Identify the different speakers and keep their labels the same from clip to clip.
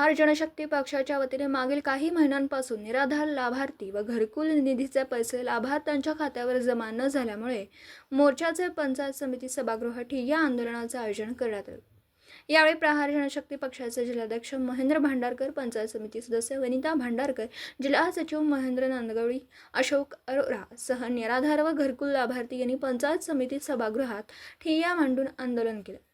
Speaker 1: प्रहार जनशक्ती पक्षाच्या वतीने मागील काही महिन्यांपासून निराधार लाभार्थी व घरकुल निधीचे पैसे लाभार्थ्यांच्या खात्यावर जमा न झाल्यामुळे मोर्चाचे पंचायत समिती सभागृहात ठिय्या आंदोलनाचे आयोजन करण्यात आले। यावेळी प्रहार जनशक्ती पक्षाचे जिल्हाध्यक्ष महेंद्र भांडारकर, पंचायत समिती सदस्य वनिता भांडारकर, जिल्हा सचिव महेंद्र नांदगवळी, अशोक अरोरा सह निराधार व घरकुल लाभार्थी यांनी पंचायत समिती सभागृहात ठिय्या मांडून आंदोलन केले।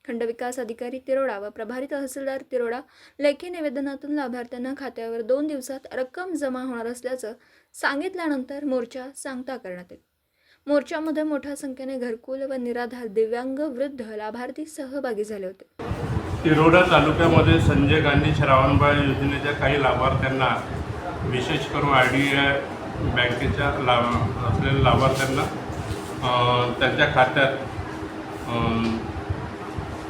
Speaker 1: खंड विकास अधिकारी तिरोडा व प्रभारी तहसीलदार तिरोडा लेखी निवेदनातून लाभार्थ्यांना खात्यावर 2 दिवसात रक्कम जमा होणार असल्याचं सांगितल्यानंतर मोर्चा सांगता करण्यात आला। मोर्चामध्ये मोठ्या संख्येने घरकुल व निराधार, दिव्यांग, वृद्ध लाभार्थी सहभागी झाले होते।
Speaker 2: तिरोडा तालुक्यामध्ये संजय गांधी श्रावणबाळ योजनेच्या काही लाभार्थ्यांना, विशेष करून RDI बँकेच्या असलेल्या लाभार्थ्यांना त्यांच्या खात्यात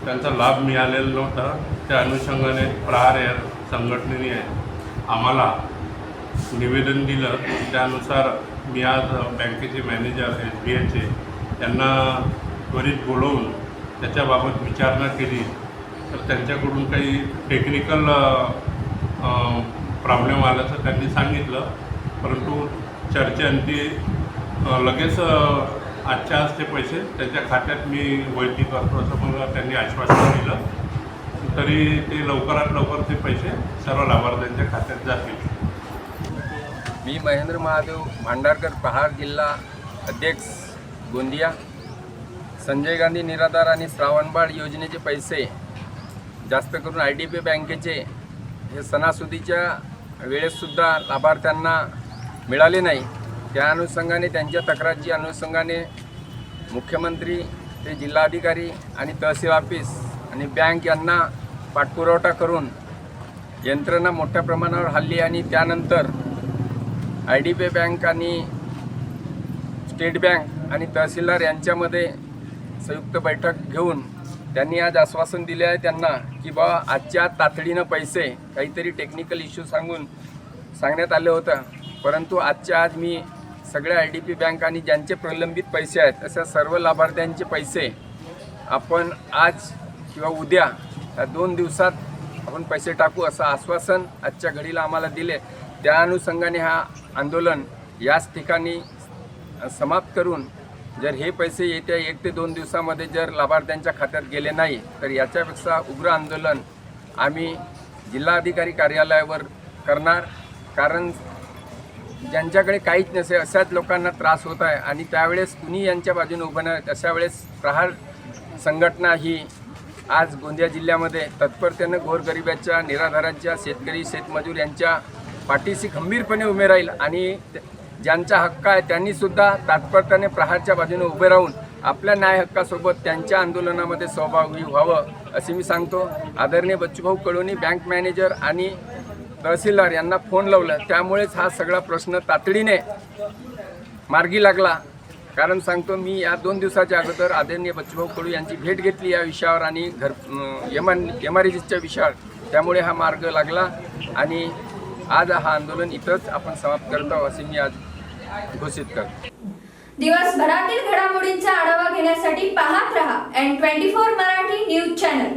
Speaker 2: त्यांचा लाभ मिळालेला नव्हता। त्या अनुषंगाने प्रहार या संघटनेने आम्हाला निवेदन दिलं। त्यानुसार मी आज बँकेचे मॅनेजर SBIचे यांना त्वरित बोलवून त्याच्याबाबत विचारणा केली, तर त्यांच्याकडून काही टेक्निकल प्रॉब्लेम आल्याचं त्यांनी सांगितलं, परंतु चर्चेअंती लगेच आजच्या आज ते पैसे त्यांच्या खात्यात मी वैधी करतो असं मला त्यांनी आश्वासन दिलं। तरी ते लवकरात लवकर ते पैसे सर्व लाभार्थ्यांच्या खात्यात जातील।
Speaker 3: मी महेंद्र महादेव भांडारकर, प्रहार जिल्हा अध्यक्ष गोंदिया। संजय गांधी निराधार आणि श्रावणबाळ योजनेचे पैसे जास्त करून IDBI बँकेचे हे सणासुदीच्या वेळेससुद्धा लाभार्थ्यांना मिळाले नाही। त्या अनुषंगाने, त्यांच्या तक्रारीच्या अनुषंगाने मुख्यमंत्री ते जिल्हाधिकारी आणि तहसील ऑफिस आणि बँक यांना पाठपुरावा करून यंत्रणा मोठ्या प्रमाणावर हल्ली आणि त्यानंतर IDBI बँक आणि स्टेट बँक आणि तहसीलदार यांच्यामध्ये संयुक्त बैठक घेऊन त्यांनी आज आश्वासन दिले आहे त्यांना की बाबा आजच्या तातडीनं पैसे, काहीतरी टेक्निकल इश्यू सांगण्यात आलं होतं, परंतु आजच्या आज मी सगळ्या IDBI बँक आणि ज्यांचे प्रलंबित पैसे आहेत अशा सर्व लाभार्थ्यांचे पैसे आपण आज किंवा उद्या या 2 दिवसात आपण पैसे टाकू असं आश्वासन आजच्या घडीला आम्हाला दिले। त्या अनुषंगाने हा आंदोलन याच ठिकाणी समाप्त करून जर हे पैसे येत्या 1 ते 2 दिवसामध्ये जर लाभार्थ्यांच्या खात्यात गेले नाही तर याच्यापेक्षा उग्र आंदोलन आम्ही जिल्हाधिकारी कार्यालयावर करणार। कारण ज्यांच्याकडे काहीच नसे अशाच लोकांना त्रास होत आहे आणि त्यावेळेस कुणी यांच्या बाजूने उभं नाही, अशा वेळेस प्रहार संघटना ही आज गोंदिया जिल्ह्यामध्ये तत्परतेनं गोरगरिबाच्या, निराधारांच्या, शेतकरी, शेतमजूर यांच्या पाठीशी खंबीरपणे उभे राहील आणि ज्यांचा हक्क आहे त्यांनीसुद्धा तात्परतेने प्रहारच्या बाजूने उभे राहून आपल्या न्याय हक्कासोबत त्यांच्या आंदोलनामध्ये सहभागी व्हावं असे मी सांगतो। आदरणीय बच्चूभाऊ कडोनी, बँक मॅनेजर आणि तहसीलदार यांना फोन लावला, त्यामुळेच हा सगळा प्रश्न तातडीने मार्गी लागला। कारण सांगतो मी या 2 दिवसाच्या अगोदर आदरणीय बच्चूभाऊ कडू यांची भेट घेतली या विषयावर आणि MRGच्या विषयावर, त्यामुळे हा मार्ग लागला आणि आज हा आंदोलन इथंच आपण समाप्त करत आहोत असे मी आज घोषित करतो।
Speaker 1: दिवसभरातील घडामोडींचा आढावा घेण्यासाठी पाहत रहा N24 मराठी न्यूज चॅनल।